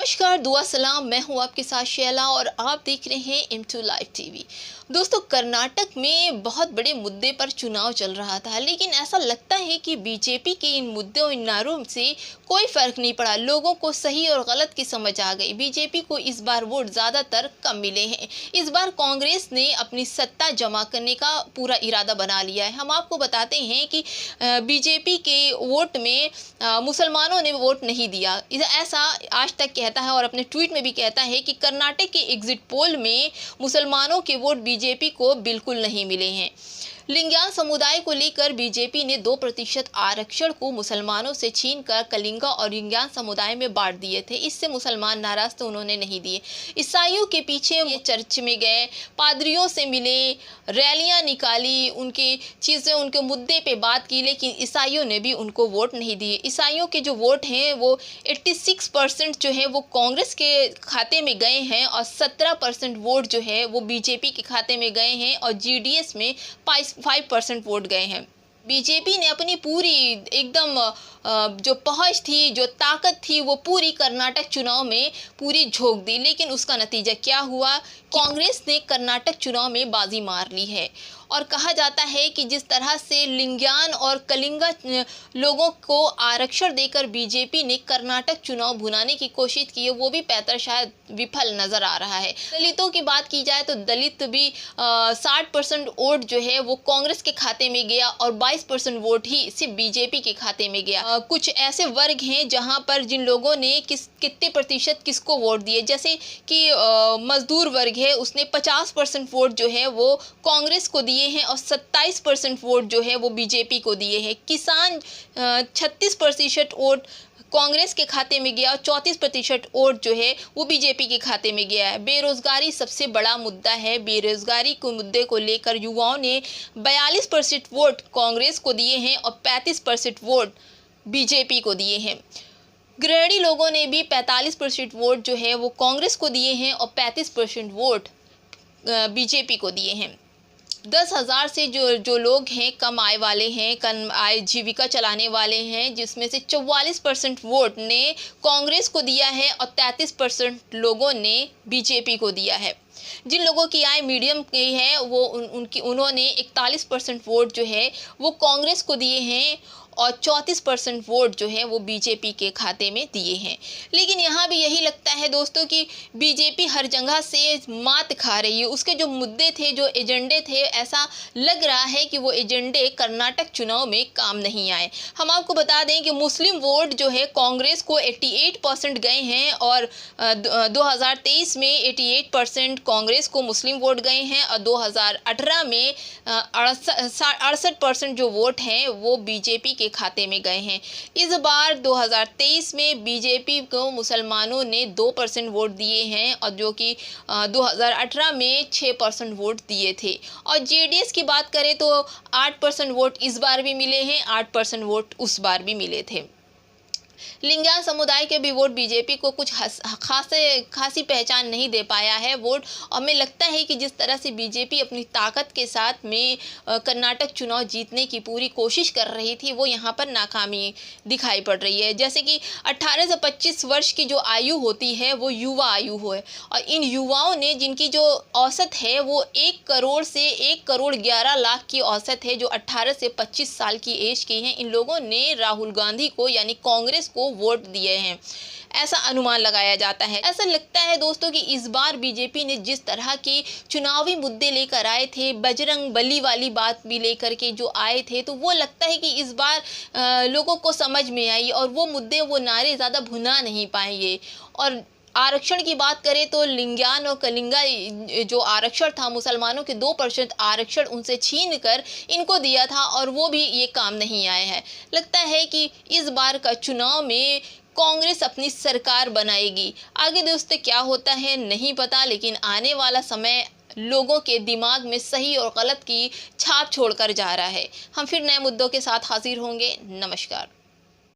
नमस्कार, दुआ सलाम। मैं हूं आपके साथ शैला और आप देख रहे हैं M2 लाइव टीवी। दोस्तों, कर्नाटक में बहुत बड़े मुद्दे पर चुनाव चल रहा था, लेकिन ऐसा लगता है कि बीजेपी के इन मुद्दों इन नारों से कोई फर्क नहीं पड़ा। लोगों को सही और गलत की समझ आ गई। बीजेपी को इस बार वोट ज़्यादातर कम मिले हैं। इस बार कांग्रेस ने अपनी सत्ता जमा करने का पूरा इरादा बना लिया है। हम आपको बताते हैं कि बीजेपी के वोट में मुसलमानों ने वोट नहीं दिया, ऐसा आज तक कहता है और अपने ट्वीट में भी कहता है कि कर्नाटक के एग्जिट पोल में मुसलमानों के वोट बीजेपी को बिल्कुल नहीं मिले हैं। लिंगायत समुदाय को लेकर बीजेपी ने 2% आरक्षण को मुसलमानों से छीनकर कलिंगा और लिंगायत समुदाय में बांट दिए थे। इससे मुसलमान नाराज तो उन्होंने नहीं दिए। ईसाइयों के पीछे ये चर्च में गए, पादरियों से मिले, रैलियां निकाली, उनके चीज़ें उनके मुद्दे पे बात की, लेकिन ईसाइयों ने भी उनको वोट नहीं दिए। ईसाइयों के जो वोट हैं वो 86% जो है वो कांग्रेस के खाते में गए हैं और 17% वोट जो है वो बीजेपी के खाते में गए हैं और जीडीएस में 5% वोट गए हैं। बीजेपी ने अपनी पूरी एकदम जो पहुंच थी, जो ताकत थी, वो पूरी कर्नाटक चुनाव में पूरी झोंक दी। लेकिन उसका नतीजा क्या हुआ? कांग्रेस ने कर्नाटक चुनाव में बाजी मार ली है। और कहा जाता है कि जिस तरह से लिंगायत और कलिंगा लोगों को आरक्षण देकर बीजेपी ने कर्नाटक चुनाव भुनाने की कोशिश की है, वो भी पैतर शायद विफल नजर आ रहा है। दलितों की बात की जाए तो दलित भी 60% वोट जो है वो कांग्रेस के खाते में गया और 22% वोट ही सिर्फ बीजेपी के खाते में गया। कुछ ऐसे वर्ग हैं जहां पर जिन लोगों ने कितने प्रतिशत किसको वोट दिए, जैसे कि मजदूर वर्ग है, उसने 50% वोट जो है वो कांग्रेस को दिए हैं और 27% वोट जो है वो बीजेपी को दिए हैं। किसान 36% वोट कांग्रेस के खाते में गया और 34% वोट जो है वो बीजेपी के खाते में गया है। बेरोजगारी सबसे बड़ा मुद्दा है। बेरोजगारी के मुद्दे को लेकर युवाओं ने 42% वोट कांग्रेस को दिए हैं और 35% वोट बीजेपी को दिए हैं। गृहिणी लोगों ने भी 45% वोट जो है वो कांग्रेस को दिए हैं और 35% वोट बीजेपी को दिए हैं। 10,000 से जो लोग हैं कम आय वाले हैं, कम आय जीविका चलाने वाले हैं, जिसमें से 44% वोट ने कांग्रेस को दिया है और 33% लोगों ने बीजेपी को दिया है। जिन लोगों की आय मीडियम की है वो उन्होंने 41% वोट जो है वो कांग्रेस को दिए हैं और 34% वोट जो है वो बीजेपी के खाते में दिए हैं। लेकिन यहाँ भी यही लगता है दोस्तों कि बीजेपी हर जगह से मात खा रही है। उसके जो मुद्दे थे, जो एजेंडे थे, ऐसा लग रहा है कि वो एजेंडे कर्नाटक चुनाव में काम नहीं आए। हम आपको बता दें कि मुस्लिम वोट जो है कांग्रेस को 88% गए हैं और 2023 में 88% कांग्रेस को मुस्लिम वोट गए हैं और 2018 में 68% जो वोट हैं वो बीजेपी के खाते में गए हैं। इस बार 2023 में बीजेपी को मुसलमानों ने 2% वोट दिए हैं और जो कि 2018 में 6% वोट दिए थे। और जेडीएस की बात करें तो 8% वोट इस बार भी मिले हैं, 8% वोट उस बार भी मिले थे। लिंगायत समुदाय के भी वोट बीजेपी को कुछ खासी पहचान नहीं दे पाया है वोट। और हमें लगता है कि जिस तरह से बीजेपी अपनी ताकत के साथ में कर्नाटक चुनाव जीतने की पूरी कोशिश कर रही थी, वो यहाँ पर नाकामी दिखाई पड़ रही है। जैसे कि 18 से 25 वर्ष की जो आयु होती है वो युवा आयु है और इन युवाओं ने, जिनकी जो औसत है वो 1 करोड़ से 1 करोड़ 11 लाख की औसत है, जो 18 से 25 साल की एज की हैं, इन लोगों ने राहुल गांधी को यानी कांग्रेस को वोट दिए हैं, ऐसा अनुमान लगाया जाता है। ऐसा लगता है दोस्तों कि इस बार बीजेपी ने जिस तरह के चुनावी मुद्दे लेकर आए थे, बजरंग बली वाली बात भी लेकर के जो आए थे, तो वो लगता है कि इस बार लोगों को समझ में आई और वो मुद्दे, वो नारे ज़्यादा भुना नहीं पाएंगे। और आरक्षण की बात करें तो लिंगायत और कलिंगा जो आरक्षण था, मुसलमानों के 2% आरक्षण उनसे छीन कर इनको दिया था और वो भी ये काम नहीं आया है। लगता है कि इस बार का चुनाव में कांग्रेस अपनी सरकार बनाएगी। आगे दोस्तों क्या होता है नहीं पता, लेकिन आने वाला समय लोगों के दिमाग में सही और गलत की छाप छोड़कर जा रहा है। हम फिर नए मुद्दों के साथ हाजिर होंगे। नमस्कार।